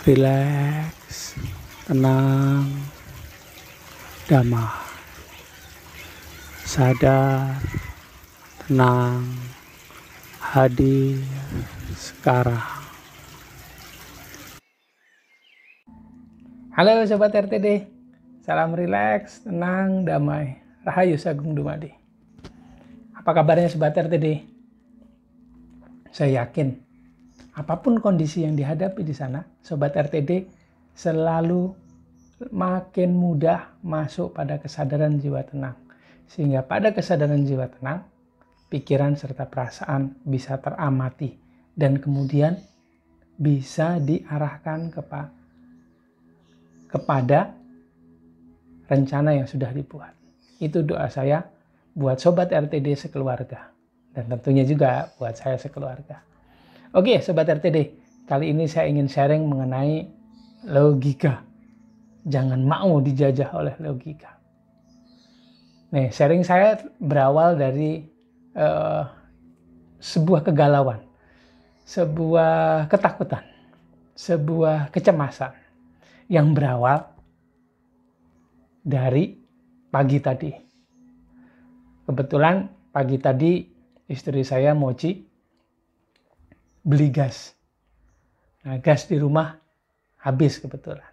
rileks, tenang, damai, sadar, tenang, hadir sekarang. Halo Sobat RTD, salam rileks, tenang, damai, Rahayu Sagung Dumadi. Apa kabarnya Sobat RTD? Saya yakin apapun kondisi yang dihadapi di sana, Sobat RTD selalu makin mudah masuk pada kesadaran jiwa tenang. Sehingga pada kesadaran jiwa tenang, pikiran serta perasaan bisa teramati dan kemudian bisa diarahkan kepada rencana yang sudah dibuat. Itu doa saya buat Sobat RTD sekeluarga. Dan tentunya juga buat saya sekeluarga. Oke Sobat RTD, kali ini saya ingin sharing mengenai logika. Jangan mau dijajah oleh logika. Nih, sharing saya berawal dari sebuah kegalauan, sebuah ketakutan, sebuah kecemasan yang berawal dari pagi tadi. Kebetulan pagi tadi istri saya Moci beli gas. Nah, gas di rumah habis kebetulan.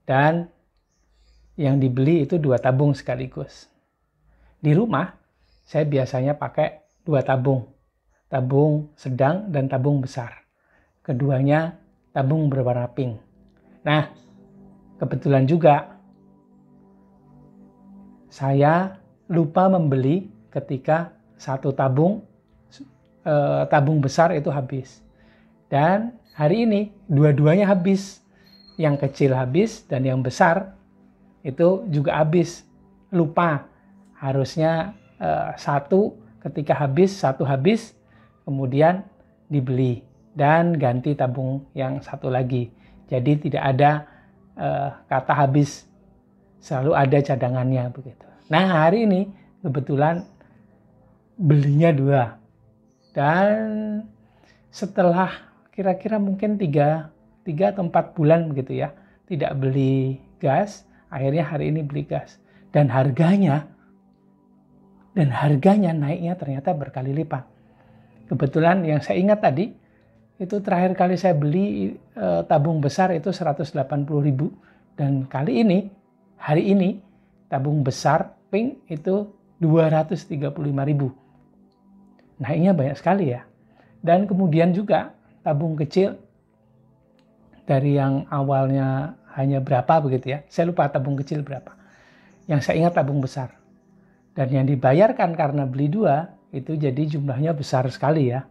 Dan yang dibeli itu 2 tabung sekaligus. Di rumah saya biasanya pakai 2 tabung. Tabung sedang dan tabung besar. Keduanya tabung berwarna pink. Nah, kebetulan juga saya lupa membeli ketika 1 tabung besar itu habis. Dan hari ini dua-duanya habis. Yang kecil habis dan yang besar itu juga habis. Lupa. Harusnya 1 ketika habis, 1 habis, kemudian dibeli dan ganti tabung yang 1 lagi. Jadi tidak ada kata habis. Selalu ada cadangannya begitu. Nah, hari ini kebetulan belinya 2. Dan setelah kira-kira mungkin 3 atau 4 bulan begitu ya, tidak beli gas, akhirnya hari ini beli gas. Dan harganya naiknya ternyata berkali lipat. Kebetulan yang saya ingat tadi, itu terakhir kali saya beli tabung besar itu 180.000. Dan hari ini, tabung besar pink itu 235.000. Naiknya banyak sekali ya. Dan kemudian juga tabung kecil dari yang awalnya hanya berapa begitu ya. Saya lupa tabung kecil berapa. Yang saya ingat tabung besar. Dan yang dibayarkan karena beli 2 itu jadi jumlahnya besar sekali ya.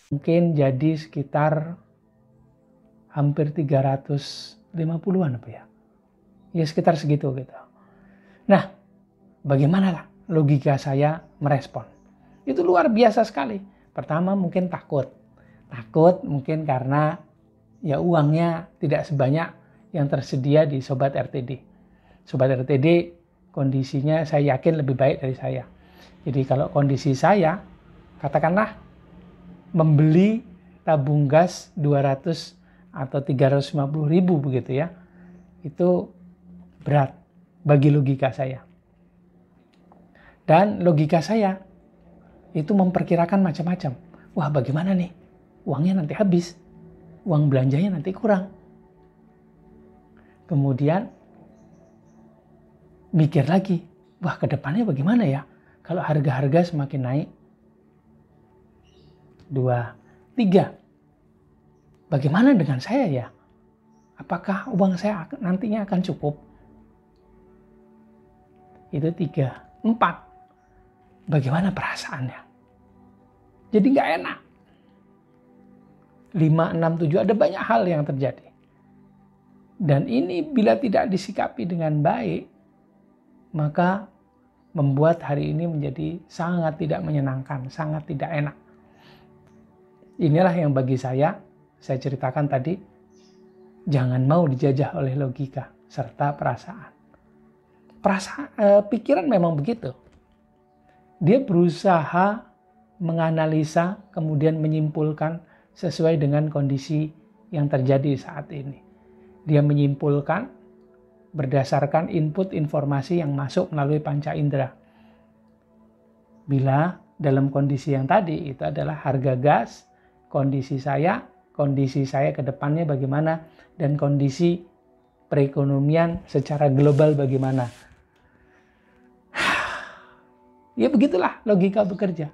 Mungkin jadi sekitar hampir 350-an apa ya. Ya sekitar segitu gitu. Nah, bagaimana logika saya merespon? Itu luar biasa sekali. Pertama mungkin takut. Takut mungkin karena ya uangnya tidak sebanyak yang tersedia di Sobat RTD. Sobat RTD kondisinya saya yakin lebih baik dari saya. Jadi kalau kondisi saya, katakanlah membeli tabung gas 200 atau 350.000 begitu ya, itu berat bagi logika saya. Dan logika saya itu memperkirakan macam-macam. Wah, bagaimana nih? Uangnya nanti habis. Uang belanjanya nanti kurang. Kemudian mikir lagi, wah ke depannya bagaimana ya? Kalau harga-harga semakin naik. 2, 3. Bagaimana dengan saya ya? Apakah uang saya nantinya akan cukup? Itu 3. 4. Bagaimana perasaannya? Jadi nggak enak. 5, 6, 7 ada banyak hal yang terjadi. Dan ini bila tidak disikapi dengan baik, maka membuat hari ini menjadi sangat tidak menyenangkan, sangat tidak enak. Inilah yang bagi saya ceritakan tadi, Jangan mau dijajah oleh logika serta perasaan. Pikiran memang begitu. Dia berusaha menganalisa, kemudian menyimpulkan sesuai dengan kondisi yang terjadi saat ini. Dia menyimpulkan berdasarkan input informasi yang masuk melalui panca indera. Bila dalam kondisi yang tadi itu adalah harga gas, kondisi saya ke depannya bagaimana, dan kondisi perekonomian secara global bagaimana. Ya begitulah logika bekerja.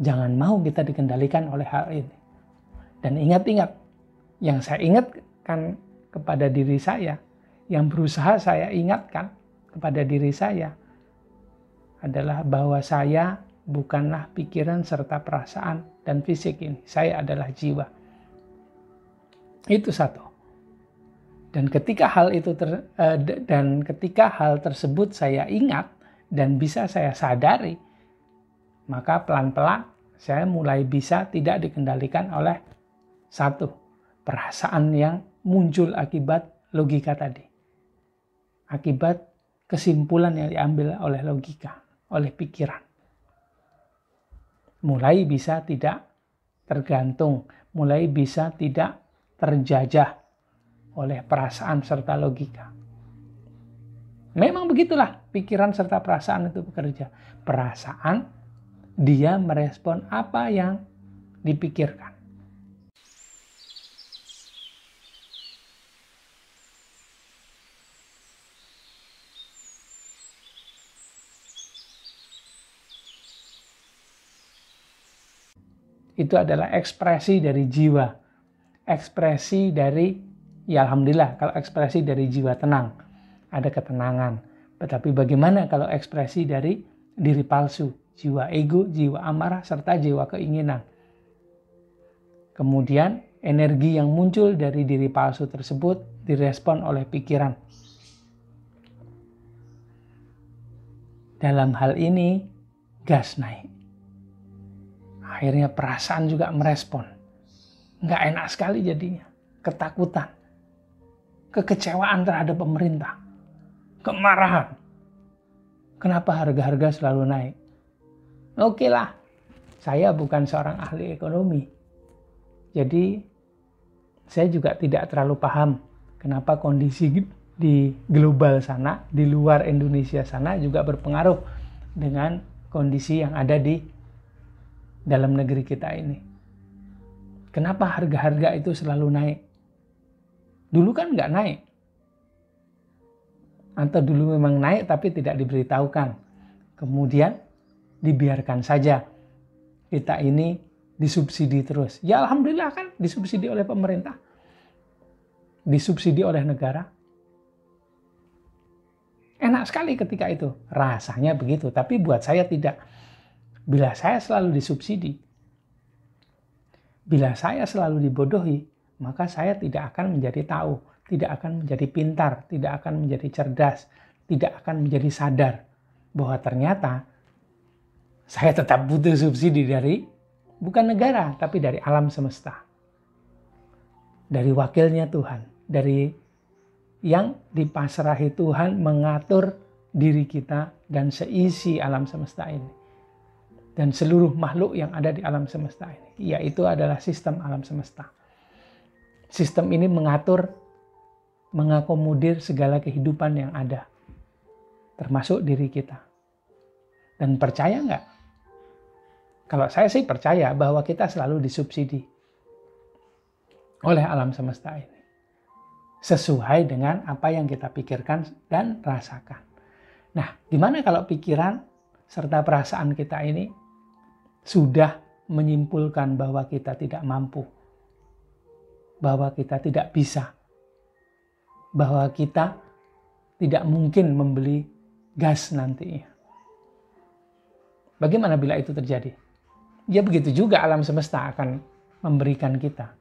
Jangan mau kita dikendalikan oleh hal ini. Dan ingat-ingat, yang saya ingatkan kepada diri saya, yang berusaha saya ingatkan kepada diri saya, adalah bahwa saya bukanlah pikiran serta perasaan dan fisik ini. Saya adalah jiwa. Itu satu. Dan ketika hal tersebut saya ingat dan bisa saya sadari, maka pelan-pelan saya mulai bisa tidak dikendalikan oleh satu, perasaan yang muncul akibat logika tadi. Akibat kesimpulan yang diambil oleh logika, oleh pikiran. Mulai bisa tidak tergantung, mulai bisa tidak terjajah oleh perasaan serta logika. Memang begitulah pikiran serta perasaan itu bekerja. Perasaan, dia merespon apa yang dipikirkan. Itu adalah ekspresi dari jiwa. Ekspresi dari, ya alhamdulillah kalau ekspresi dari jiwa tenang. Ada ketenangan. Tetapi bagaimana kalau ekspresi dari diri palsu? Jiwa ego, jiwa amarah, serta jiwa keinginan. Kemudian energi yang muncul dari diri palsu tersebut direspon oleh pikiran. Dalam hal ini, gas naik. Akhirnya perasaan juga merespon. Nggak enak sekali jadinya. Ketakutan. Kekecewaan terhadap pemerintah. Kemarahan. Kenapa harga-harga selalu naik? Oke lah, saya bukan seorang ahli ekonomi. Jadi, saya juga tidak terlalu paham kenapa kondisi di global sana, di luar Indonesia sana juga berpengaruh dengan kondisi yang ada di dalam negeri kita ini. Kenapa harga-harga itu selalu naik? Dulu kan nggak naik. Atau dulu memang naik tapi tidak diberitahukan. Kemudian dibiarkan saja. Kita ini disubsidi terus. Ya alhamdulillah kan disubsidi oleh pemerintah. Disubsidi oleh negara. Enak sekali ketika itu. Rasanya begitu. Tapi buat saya tidak. Bila saya selalu disubsidi, bila saya selalu dibodohi, maka saya tidak akan menjadi tahu, tidak akan menjadi pintar, tidak akan menjadi cerdas, tidak akan menjadi sadar bahwa ternyata saya tetap butuh subsidi dari bukan negara, tapi dari alam semesta. Dari wakilnya Tuhan, dari yang dipasrahi Tuhan mengatur diri kita dan seisi alam semesta ini. Dan seluruh makhluk yang ada di alam semesta ini. Yaitu adalah sistem alam semesta. Sistem ini mengatur, mengakomodir segala kehidupan yang ada. Termasuk diri kita. Dan percaya nggak? Kalau saya sih percaya bahwa kita selalu disubsidi oleh alam semesta ini. Sesuai dengan apa yang kita pikirkan dan rasakan. Nah, gimana kalau pikiran serta perasaan kita ini sudah menyimpulkan bahwa kita tidak mampu, bahwa kita tidak bisa, bahwa kita tidak mungkin membeli gas nantinya. Bagaimana bila itu terjadi? Ya begitu juga alam semesta akan memberikan kita.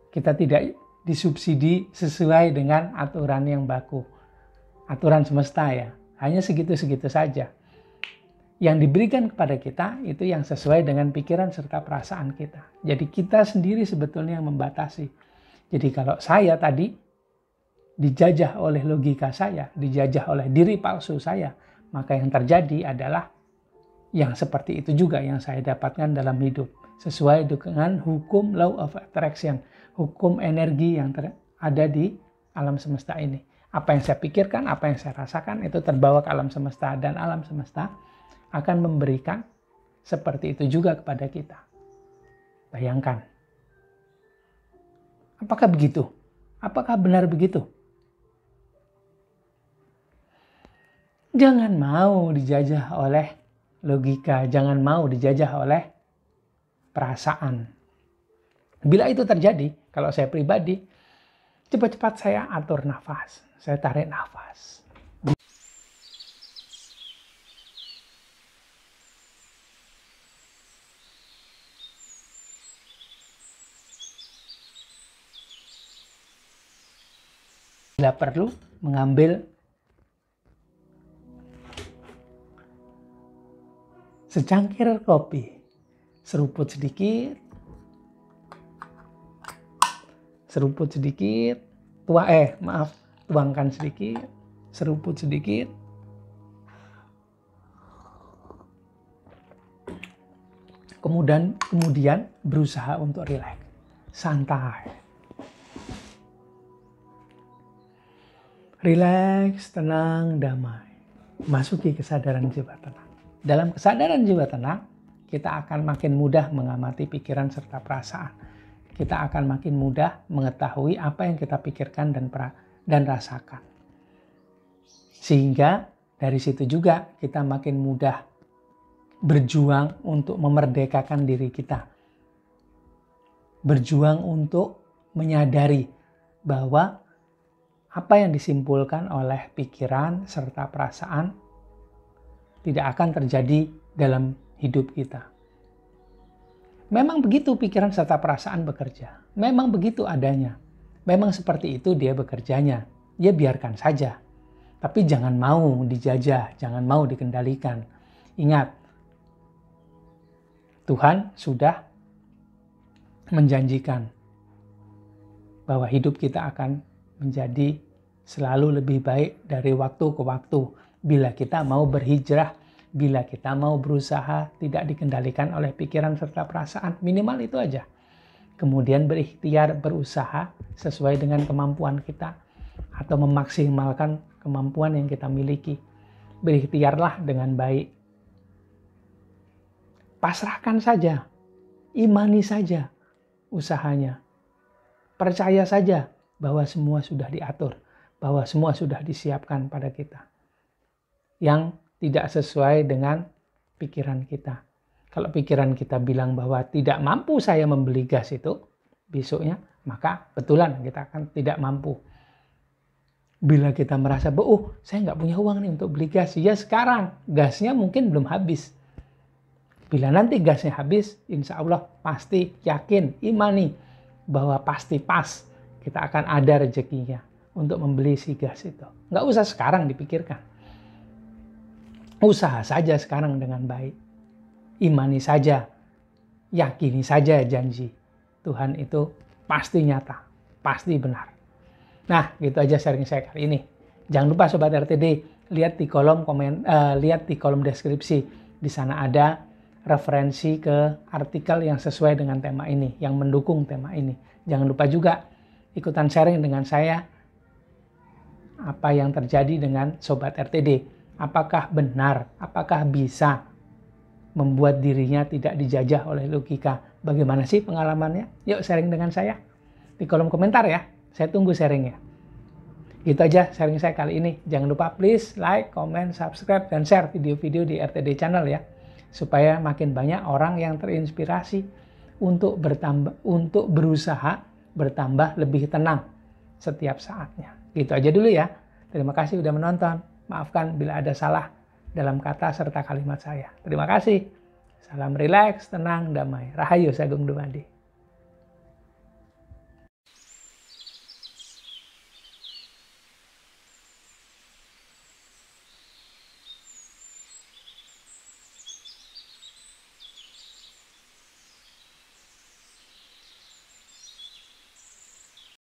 Kita tidak disubsidi sesuai dengan aturan yang baku. Aturan semesta ya, hanya segitu-segitu saja. Yang diberikan kepada kita itu yang sesuai dengan pikiran serta perasaan kita. Jadi kita sendiri sebetulnya yang membatasi. Jadi kalau saya tadi dijajah oleh logika saya, dijajah oleh diri palsu saya, maka yang terjadi adalah yang seperti itu juga yang saya dapatkan dalam hidup. Sesuai dengan hukum law of attraction, hukum energi yang ada di alam semesta ini. Apa yang saya pikirkan, apa yang saya rasakan, itu terbawa ke alam semesta. Dan alam semesta akan memberikan seperti itu juga kepada kita. Bayangkan. Apakah begitu? Apakah benar begitu? Jangan mau dijajah oleh logika, jangan mau dijajah oleh perasaan. Bila itu terjadi, kalau saya pribadi, cepat-cepat saya atur nafas, saya tarik nafas. Bila perlu, mengambil secangkir kopi, seruput sedikit, tuangkan sedikit, seruput sedikit. Kemudian berusaha untuk rileks, santai. Rileks, tenang, damai. Masuki kesadaran jiwa tenang. Dalam kesadaran jiwa tenang, kita akan makin mudah mengamati pikiran serta perasaan. Kita akan makin mudah mengetahui apa yang kita pikirkan dan rasakan. Sehingga dari situ juga kita makin mudah berjuang untuk memerdekakan diri kita. Berjuang untuk menyadari bahwa apa yang disimpulkan oleh pikiran serta perasaan tidak akan terjadi dalam hidup kita. Memang begitu pikiran serta perasaan bekerja. Memang begitu adanya. Memang seperti itu dia bekerjanya. Ya biarkan saja. Tapi jangan mau dijajah, jangan mau dikendalikan. Ingat, Tuhan sudah menjanjikan bahwa hidup kita akan menjadi selalu lebih baik dari waktu ke waktu. Bila kita mau berhijrah, bila kita mau berusaha tidak dikendalikan oleh pikiran serta perasaan, minimal itu aja. Kemudian berikhtiar berusaha sesuai dengan kemampuan kita atau memaksimalkan kemampuan yang kita miliki. Berikhtiarlah dengan baik. Pasrahkan saja, imani saja usahanya. Percaya saja bahwa semua sudah diatur, bahwa semua sudah disiapkan pada kita. Yang tidak sesuai dengan pikiran kita. Kalau pikiran kita bilang bahwa tidak mampu saya membeli gas itu besoknya, maka betulan kita akan tidak mampu. Bila kita merasa bahwa saya nggak punya uang nih untuk beli gas, ya sekarang gasnya mungkin belum habis. Bila nanti gasnya habis, insya Allah pasti yakin, imani bahwa pasti pas kita akan ada rezekinya untuk membeli si gas itu. Nggak usah sekarang dipikirkan. Usaha saja sekarang dengan baik. Imani saja, yakini saja janji. Tuhan itu pasti nyata, pasti benar. Nah, gitu aja sharing saya kali ini. Jangan lupa Sobat RTD, lihat di kolom deskripsi. Di sana ada referensi ke artikel yang sesuai dengan tema ini, yang mendukung tema ini. Jangan lupa juga ikutan sharing dengan saya apa yang terjadi dengan Sobat RTD. Apakah benar, apakah bisa membuat dirinya tidak dijajah oleh logika. Bagaimana sih pengalamannya? Yuk sharing dengan saya di kolom komentar ya. Saya tunggu sharingnya. Gitu aja sharing saya kali ini. Jangan lupa please like, comment, subscribe, dan share video-video di RTD Channel ya. Supaya makin banyak orang yang terinspirasi untuk berusaha bertambah lebih tenang setiap saatnya. Gitu aja dulu ya. Terima kasih sudah menonton. Maafkan bila ada salah dalam kata serta kalimat saya. Terima kasih. Salam rileks, tenang, damai. Rahayu Sagung Dumadi.